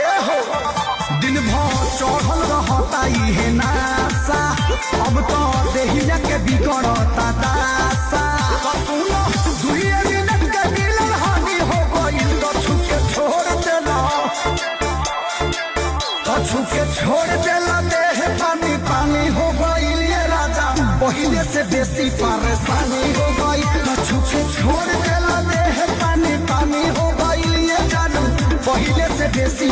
ए हो दिन भर चढ़ल रहता इहे नासा, अब तो देहिया के बिगड़ता दासा। सुनो दुइये मिनट के मिलन हानि हो गइल, तो छुके छोड़ देला, तो छुके छोड़ देला, देह पानी पानी हो गइल ये राजा, पहिले से बेसी परेशानी हो गई। तो छुके छोड़ देला, देह पानी पानी हो गइल ये जानू, पहिले से बेसी